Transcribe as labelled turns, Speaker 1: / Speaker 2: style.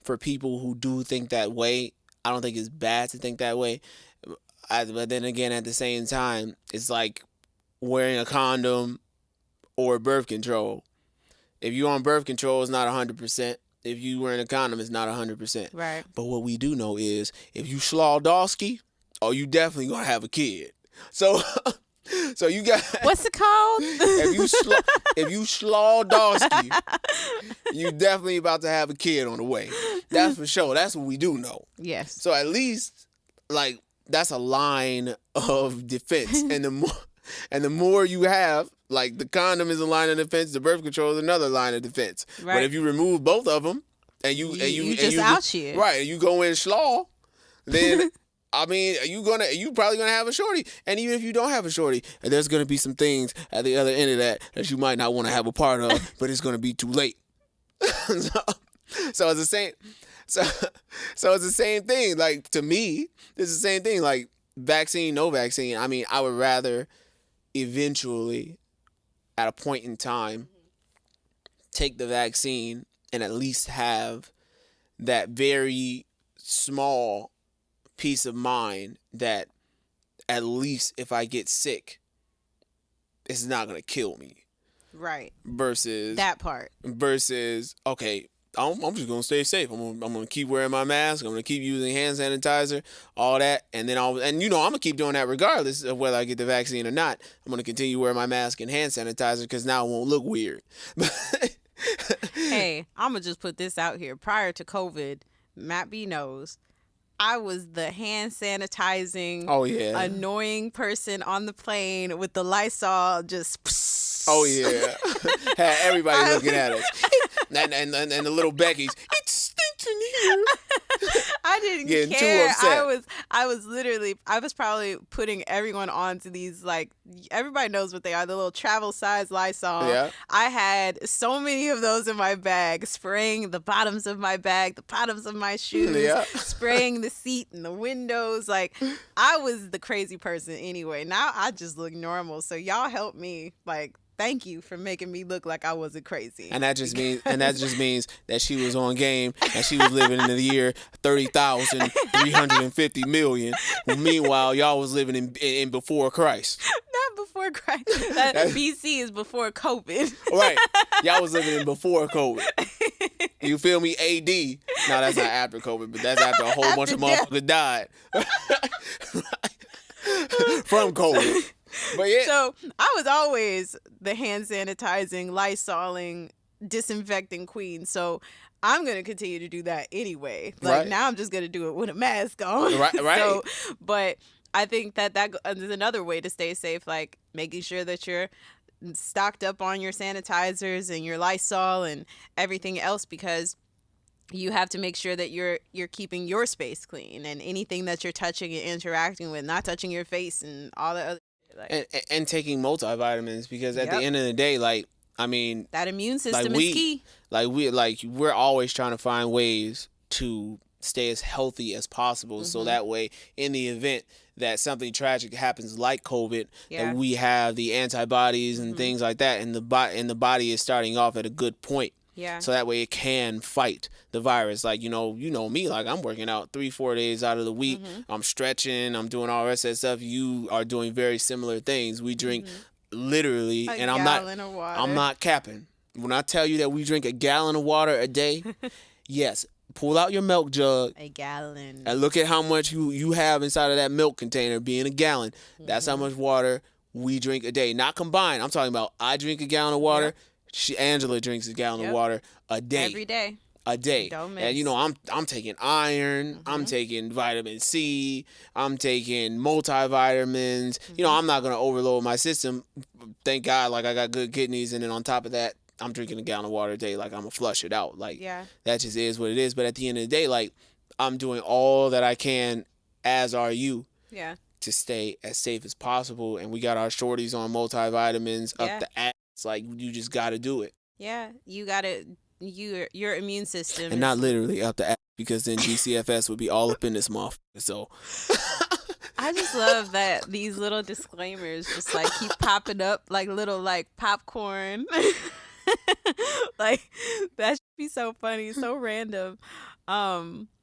Speaker 1: for people who do think that way, I don't think it's bad to think that way. But then again, at the same time, it's like wearing a condom or birth control. If you're on birth control, it's not 100%. If you wearing a condom, it's not 100%.
Speaker 2: Right.
Speaker 1: But what we do know is if you Slawdowski, oh, you definitely gonna have a kid. So, so you got
Speaker 2: what's it called?
Speaker 1: if you Slawdowski, you definitely about to have a kid on the way. That's for sure. That's what we do know.
Speaker 2: Yes.
Speaker 1: So at least like that's a line of defense, and the more you have, like the condom is a line of defense, the birth control is another line of defense.
Speaker 2: Right.
Speaker 1: But if you remove both of them, and you
Speaker 2: just out here,
Speaker 1: right, and you go in slaw, then I mean you probably gonna have a shorty. And even if you don't have a shorty, there's gonna be some things at the other end of that you might not want to have a part of, but it's gonna be too late. So it's the same. So it's the same thing. Like to me, it's the same thing. Like vaccine, no vaccine. I mean, I would rather eventually, at a point in time, take the vaccine and at least have that very small peace of mind that at least if I get sick, it's not gonna kill me.
Speaker 2: Right.
Speaker 1: Versus
Speaker 2: that part.
Speaker 1: Versus okay, I'm just gonna stay safe. I'm gonna keep wearing my mask. I'm gonna keep using hand sanitizer, all that, and then I'm gonna keep doing that regardless of whether I get the vaccine or not. I'm gonna continue wearing my mask and hand sanitizer because now it won't look weird.
Speaker 2: Hey, I'm gonna just put this out here. Prior to COVID, Matt B knows I was the hand sanitizing, annoying person on the plane with the Lysol just.
Speaker 1: Oh yeah, had everybody looking at us, and the little Becky's. It stinks in here.
Speaker 2: I didn't
Speaker 1: Getting
Speaker 2: care.
Speaker 1: too upset.
Speaker 2: I was probably putting everyone onto these, like, everybody knows what they are, the little travel size Lysol.
Speaker 1: Yeah.
Speaker 2: I had so many of those in my bag, spraying the bottoms of my bag, the bottoms of my shoes, spraying the seat and the windows. Like, I was the crazy person anyway. Now I just look normal. So y'all help me, like, thank you for making me look like I wasn't crazy.
Speaker 1: And that just means that she was on game and she was living in the year 30,350 million. Well, meanwhile, y'all was living in before Christ.
Speaker 2: Not before Christ. That BC is before COVID.
Speaker 1: Right. Y'all was living in before COVID. You feel me? AD. No, that's not after COVID, but that's after a whole bunch of motherfuckers died from COVID. But yeah.
Speaker 2: So I was always the hand sanitizing, Lysoling, disinfecting queen. So I'm going to continue to do that anyway. Like now I'm just going to do it with a mask on.
Speaker 1: Right.
Speaker 2: So, but I think that is another way to stay safe, like making sure that you're stocked up on your sanitizers and your Lysol and everything else, because you have to make sure that you're keeping your space clean, and anything that you're touching and interacting with, not touching your face and all the other.
Speaker 1: And taking multivitamins, because at the end of the day, like, I mean,
Speaker 2: that immune system is key.
Speaker 1: We're always trying to find ways to stay as healthy as possible. Mm-hmm. So that way, in the event that something tragic happens like COVID, that we have the antibodies and things like that, and the body is starting off at a good point.
Speaker 2: Yeah.
Speaker 1: So that way it can fight the virus. Like, you know me, like I'm working out 3-4 days out of the week. Mm-hmm. I'm stretching. I'm doing all the rest of that stuff. You are doing very similar things. We drink literally, and I'm not capping. When I tell you that we drink a gallon of water a day, yes, pull out your milk jug.
Speaker 2: A gallon.
Speaker 1: And look at how much you have inside of that milk container being a gallon. Mm-hmm. That's how much water we drink a day. Not combined. I'm talking about I drink a gallon of water. Yep. Angela drinks a gallon of water a day.
Speaker 2: Every day.
Speaker 1: A day.
Speaker 2: Don't miss.
Speaker 1: And I'm taking iron, I'm taking vitamin C, I'm taking multivitamins. I'm not gonna overload my system. Thank God, like I got good kidneys, and then on top of that, I'm drinking a gallon of water a day. Like I'm gonna flush it out. Like that just is what it is. But at the end of the day, like I'm doing all that I can, as are you.
Speaker 2: Yeah.
Speaker 1: To stay as safe as possible. And we got our shorties on multivitamins up the ass. It's like you just got to do it.
Speaker 2: Yeah, you got to, your immune system.
Speaker 1: And not literally up the ass, because then GCFS would be all up in this motherfucker. So
Speaker 2: I just love that these little disclaimers just like keep popping up like little like popcorn. Like that should be so funny, so random. Um,